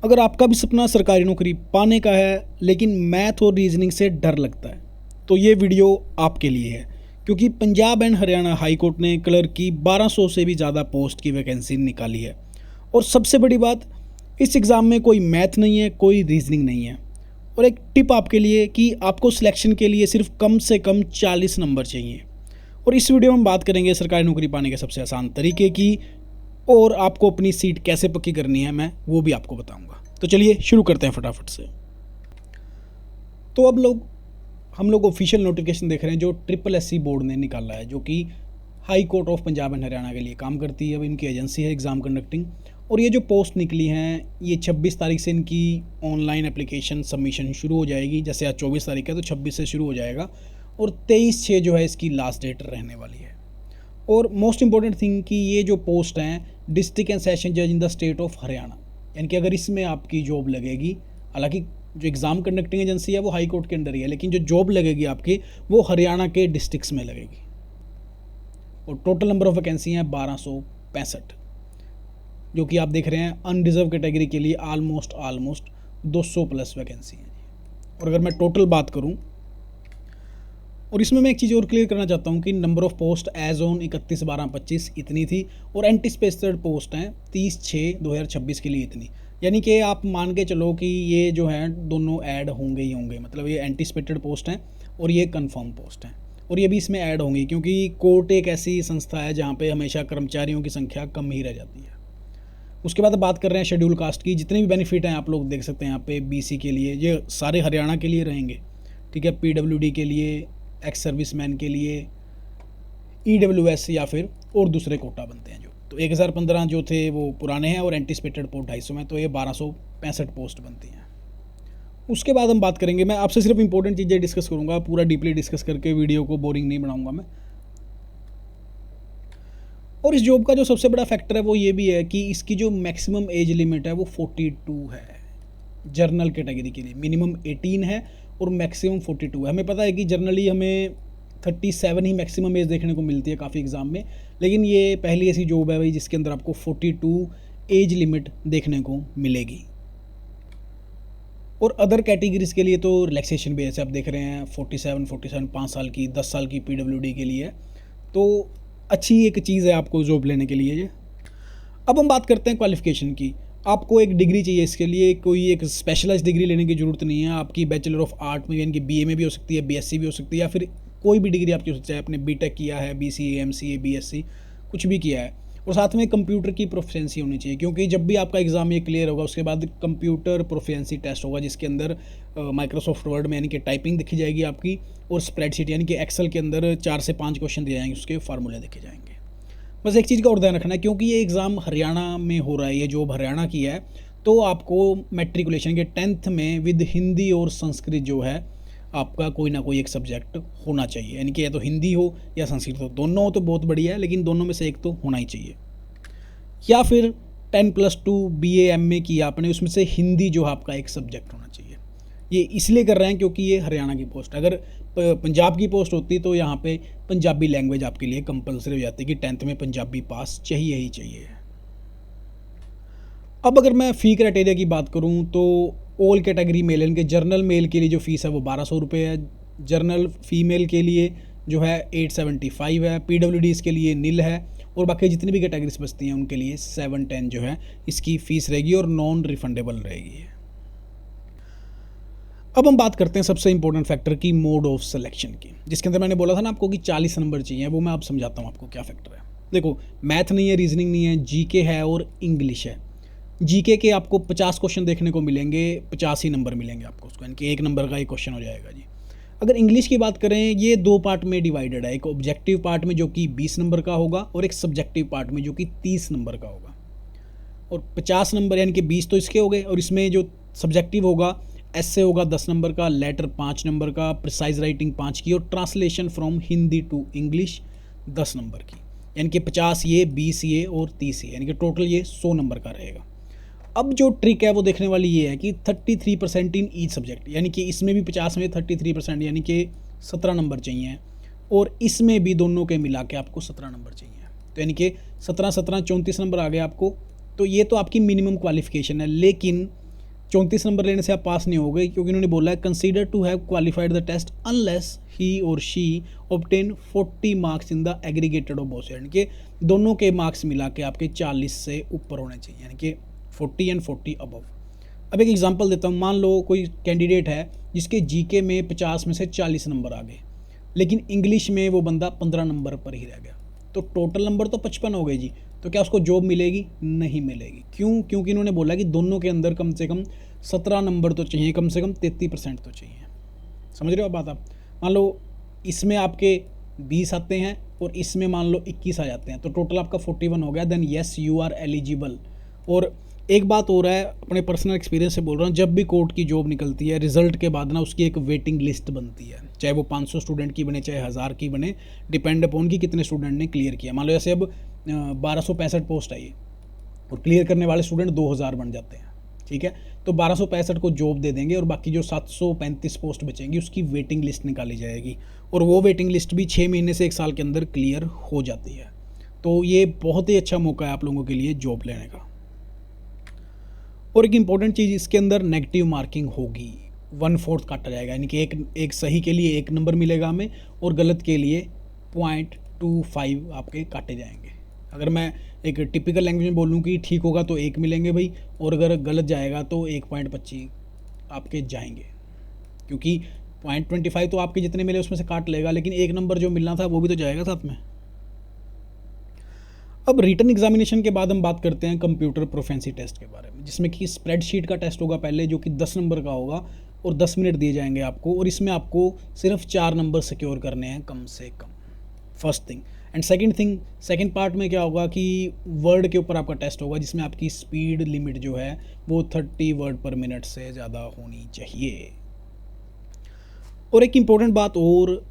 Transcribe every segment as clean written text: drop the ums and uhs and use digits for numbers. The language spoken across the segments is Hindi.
अगर आपका भी सपना सरकारी नौकरी पाने का है लेकिन मैथ और रीजनिंग से डर लगता है तो ये वीडियो आपके लिए है, क्योंकि Punjab and Haryana high court ने क्लर्क की 1200 से भी ज़्यादा पोस्ट की वैकेंसी निकाली है। और सबसे बड़ी बात, इस एग्ज़ाम में कोई मैथ नहीं है, कोई रीजनिंग नहीं है। और एक टिप आपके लिए कि आपको सिलेक्शन के लिए सिर्फ कम से कम 40 नंबर चाहिए। और इस वीडियो में हम बात करेंगे सरकारी नौकरी पाने के सबसे आसान तरीके की, और आपको अपनी सीट कैसे पक्की करनी है मैं वो भी आपको बताऊंगा। तो चलिए शुरू करते हैं फटाफट से। तो अब हम लोग ऑफिशियल नोटिफिकेशन देख रहे हैं जो SSC बोर्ड ने निकाला है, जो कि high court of Punjab and Haryana के लिए काम करती है। अब इनकी एजेंसी है एग्ज़ाम कंडक्टिंग। और ये जो पोस्ट निकली हैं ये 26 तारीख से इनकी ऑनलाइन एप्लीकेशन सबमिशन शुरू हो जाएगी। जैसे आज 24 तारीख है तो 26 से शुरू हो जाएगा और 23/6 जो है इसकी लास्ट डेट रहने वाली है। और मोस्ट इंपॉर्टेंट थिंग कि ये जो पोस्ट हैं डिस्ट्रिक्ट एंड सेशन जज in the state of Haryana, यानी कि अगर इसमें आपकी जॉब लगेगी, हालांकि जो एग्ज़ाम कंडक्टिंग एजेंसी है वो हाई कोर्ट के अंडर ही है, लेकिन जो जॉब लगेगी आपकी वो हरियाणा के डिस्ट्रिक्ट्स में लगेगी। और टोटल नंबर ऑफ वैकेंसी हैं 1265, जो कि आप देख रहे हैं अनरिजर्व कैटेगरी के लिए ऑलमोस्ट 200 प्लस वैकेंसी हैं। और अगर मैं टोटल बात करूं, और इसमें मैं एक चीज़ और क्लियर करना चाहता हूं कि number of post age on 31/12/25 इतनी थी, और एंटिसिपेटेड पोस्ट हैं 30/6/2026 के लिए इतनी। यानी कि आप मान के चलो कि ये जो है दोनों ऐड होंगे ही होंगे, मतलब ये एंटिसिपेटेड पोस्ट हैं और ये कंफर्म पोस्ट हैं, और ये भी इसमें ऐड होंगी, क्योंकि कोर्ट एक ऐसी संस्था है जहाँ पे हमेशा कर्मचारियों की संख्या कम ही रह जाती है। उसके बाद बात कर रहे हैं शेड्यूल कास्ट की। जितने भी बेनिफिट हैं आप लोग देख सकते हैं यहाँ पे BC के लिए, ये सारे हरियाणा के लिए रहेंगे, ठीक है। PWD के लिए, एक्स सर्विसमैन के लिए, EWS या फिर और दूसरे कोटा बनते हैं जो, तो 1015 जो थे वो पुराने हैं और एंटिसिपेटेड पोस्ट 250 में, तो ये 1265 पोस्ट बनती हैं। उसके बाद हम बात करेंगे, मैं आपसे सिर्फ इंपॉर्टेंट चीज़ें डिस्कस करूँगा, पूरा डीपली डिस्कस करके वीडियो को बोरिंग नहीं बनाऊँगा मैं। और इस जॉब का जो सबसे बड़ा फैक्टर है वो ये भी है कि इसकी जो मैक्सिमम एज लिमिट है वो 42 है। जर्नल कैटेगरी के लिए मिनिमम 18 है और मैक्सिमम 42 है। हमें पता है कि जनरली हमें 37 ही मैक्सिमम एज देखने को मिलती है काफ़ी एग्ज़ाम में, लेकिन ये पहली ऐसी जॉब है भाई जिसके अंदर आपको 42 एज लिमिट देखने को मिलेगी। और अदर कैटेगरीज़ के लिए तो रिलैक्सेशन भी, जैसे आप देख रहे हैं 47 5 साल की, 10 साल की PWD के लिए, तो अच्छी एक चीज़ है आपको जॉब लेने के लिए ये। अब हम बात करते हैं क्वालिफ़िकेशन की। आपको एक डिग्री चाहिए इसके लिए, कोई एक स्पेशलाइज्ड डिग्री लेने की ज़रूरत नहीं है। आपकी बैचलर ऑफ आर्ट में, यानी कि BA में भी हो सकती है, BSc भी हो सकती है, या फिर कोई भी डिग्री आपकी हो सकती है। आपने BTech किया है, BCA MCA BSc कुछ भी किया है, और साथ में कंप्यूटर की प्रोफिशिएंसी होनी चाहिए, क्योंकि जब भी आपका एग्ज़ाम ये क्लियर होगा उसके बाद कंप्यूटर प्रोफिशिएंसी टेस्ट होगा, जिसके अंदर माइक्रोसॉफ्ट वर्ड में यानी कि टाइपिंग दिखी जाएगी आपकी, और स्प्रेडशीट यानी कि एक्सेल के अंदर 4 से 5 क्वेश्चन दिए जाएंगे, उसके फार्मूले देखे जाएंगे। बस एक चीज़ का और ध्यान रखना है, क्योंकि ये एग्ज़ाम हरियाणा में हो रहा है, ये जॉब हरियाणा की है, तो आपको मैट्रिकुलेशन के 10th में विद हिंदी और संस्कृत जो है आपका कोई ना कोई एक सब्जेक्ट होना चाहिए। यानी कि या तो हिंदी हो या संस्कृत हो, दोनों हो तो बहुत बढ़िया है, लेकिन दोनों में से एक तो होना ही चाहिए। या फिर 10+2 BA MA किया आपने, उसमें से हिंदी जो है आपका एक सब्जेक्ट होना चाहिए। ये इसलिए कर रहे हैं क्योंकि ये हरियाणा की पोस्ट, अगर पंजाब की पोस्ट होती तो यहाँ पे पंजाबी लैंग्वेज आपके लिए कंपलसरी हो जाती कि 10th में पंजाबी पास चाहिए ही चाहिए। अब अगर मैं फ़ी क्राइटेरिया की बात करूँ तो ऑल कैटेगरी मेल, यानी कि जर्नल मेल के लिए जो फ़ीस है वो 1200 रुपये है, जर्नल फीमेल के लिए जो है 875 है, PWDs के लिए नील है, और बाकी जितनी भी कैटेगरीज बचती हैं उनके लिए 710 जो है इसकी फ़ीस रहेगी और नॉन रिफंडेबल रहेगी। अब हम बात करते हैं सबसे इंपॉर्टेंट फैक्टर की, मोड ऑफ सिलेक्शन की, जिसके अंदर मैंने बोला था ना आपको कि 40 नंबर चाहिए, वो मैं आप समझाता हूँ आपको क्या फैक्टर है। देखो, मैथ नहीं है, रीजनिंग नहीं है, GK है और इंग्लिश है। GK के आपको 50 क्वेश्चन देखने को मिलेंगे, 50 ही नंबर मिलेंगे आपको उसको, यानी कि 1 नंबर का एक क्वेश्चन हो जाएगा जी। अगर इंग्लिश की बात करें, ये 2 पार्ट में डिवाइडेड है, एक ऑब्जेक्टिव पार्ट में जो कि 20 नंबर का होगा और एक सब्जेक्टिव पार्ट में जो कि 30 नंबर का होगा। और 50 नंबर यानी कि 20 तो इसके हो गए, और इसमें जो सब्जेक्टिव होगा, ऐसे होगा 10 नंबर का, लेटर 5 नंबर का, प्रिसाइज राइटिंग 5 की, और translation from Hindi to English 10 number की, यानी कि 50 ये, 20 ये और 30 ये, यानी कि टोटल ये 100 नंबर का रहेगा। अब जो ट्रिक है वो देखने वाली ये है कि 33% इन ईच सब्जेक्ट, यानी कि इसमें भी 50 में 33% यानी कि 17 नंबर चाहिए, और इसमें भी दोनों के मिला के आपको 17 नंबर चाहिए, तो यानी कि 17 17 34 नंबर आ गए आपको। तो ये तो आपकी मिनिमम क्वालिफिकेशन है, लेकिन 34 नंबर लेने से आप पास नहीं होगे, क्योंकि उन्होंने बोला है consider to have qualified the test unless he और she obtain 40 marks in the aggregated of both, यानी कि दोनों के मार्क्स मिला के आपके 40 से ऊपर होने चाहिए, यानी कि 40 एंड 40 अबव। अब एक एग्जांपल देता हूँ, मान लो कोई कैंडिडेट है जिसके जीके में 50 में से 40 नंबर आ गए, लेकिन इंग्लिश में वो बंदा 15 नंबर पर ही रह गया, तो टोटल नंबर तो 55 हो गए जी, तो क्या उसको जॉब मिलेगी? नहीं मिलेगी। क्यों? क्योंकि इन्होंने बोला कि दोनों के अंदर कम से कम 17 नंबर तो चाहिए, कम से कम 33% तो चाहिए। समझ रहे हो बात आप? मान लो इसमें आपके 20 आते हैं और इसमें मान लो 21 आ जाते हैं, तो टोटल आपका 41 हो गया, then yes you are eligible. और एक बात हो रहा है, अपने पर्सनल एक्सपीरियंस से बोल रहा हूँ, जब भी कोर्ट की जॉब निकलती है रिजल्ट के बाद ना उसकी एक वेटिंग लिस्ट बनती है, चाहे वो 500 स्टूडेंट की बने चाहे 1000 की बने, डिपेंड अपॉन कि कितने स्टूडेंट ने क्लियर किया। मान लो जैसे अब 1265 पोस्ट आई है और क्लियर करने वाले स्टूडेंट 2000 बन जाते हैं, ठीक है, तो 1265 को जॉब दे देंगे और बाकी जो 735 पोस्ट बचेंगी उसकी वेटिंग लिस्ट निकाली जाएगी, और वो वेटिंग लिस्ट भी 6 महीने से 1 साल के अंदर क्लियर हो जाती है। तो ये बहुत ही अच्छा मौका है आप लोगों के लिए जॉब लेने का। और एक इम्पॉर्टेंट चीज़, इसके अंदर नेगेटिव मार्किंग होगी, 1/4 काटा जाएगा, यानी कि एक सही के लिए 1 नंबर मिलेगा हमें और गलत के लिए 0.25 आपके काटे जाएंगे। अगर मैं एक टिपिकल लैंग्वेज में बोलूँ कि ठीक होगा तो 1 मिलेंगे भाई, और अगर गलत जाएगा तो 1.25 आपके जाएंगे, क्योंकि 0.25 तो आपके जितने मिले उसमें से काट लेगा, लेकिन 1 नंबर जो मिलना था वो भी तो जाएगा साथ में। अब रिटन एग्जामिनेशन के बाद हम बात करते हैं कंप्यूटर प्रोफेंसी टेस्ट के बारे में, जिसमें कि स्प्रेडशीट का टेस्ट होगा पहले, जो कि 10 नंबर का होगा और 10 मिनट दिए जाएंगे आपको, और इसमें आपको सिर्फ 4 नंबर सिक्योर करने हैं कम से कम, first thing. And second part में क्या होगा कि वर्ड के ऊपर आपका टेस्ट होगा, जिसमें आपकी स्पीड लिमिट जो है वो 30 वर्ड पर मिनट से ज़्यादा होनी चाहिए। और एक इम्पॉर्टेंट बात और,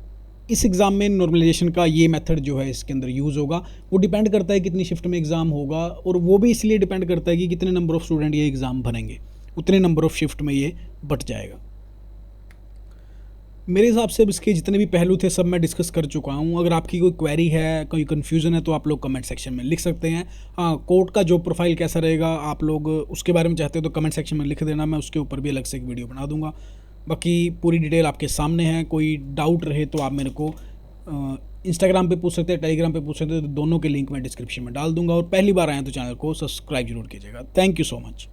इस एग्ज़ाम में नॉर्मलाइजेशन का ये मेथड जो है इसके अंदर यूज़ होगा, वो डिपेंड करता है कितनी शिफ्ट में एग्ज़ाम होगा, और वो भी इसलिए डिपेंड करता है कि कितने नंबर ऑफ़ स्टूडेंट ये एग्ज़ाम भरेंगे, उतने नंबर ऑफ़ शिफ्ट में ये बट जाएगा। मेरे हिसाब से अब इसके जितने भी पहलू थे सब मैं डिस्कस कर चुका हूँ। अगर आपकी कोई क्वेरी है, कोई कन्फ्यूज़न है, तो आप लोग कमेंट सेक्शन में लिख सकते हैं। हाँ, कोर्ट का जॉब प्रोफाइल कैसा रहेगा आप लोग उसके बारे में चाहते हो तो कमेंट सेक्शन में लिख देना, मैं उसके ऊपर भी अलग से एक वीडियो बना दूंगा। बाकी पूरी डिटेल आपके सामने है, कोई डाउट रहे तो आप मेरे को इंस्टाग्राम पे पूछ सकते हैं, टेलीग्राम पे पूछ सकते हैं, तो दोनों के लिंक मैं डिस्क्रिप्शन में डाल दूंगा। और पहली बार आए तो चैनल को सब्सक्राइब जरूर कीजिएगा। Thank you so much.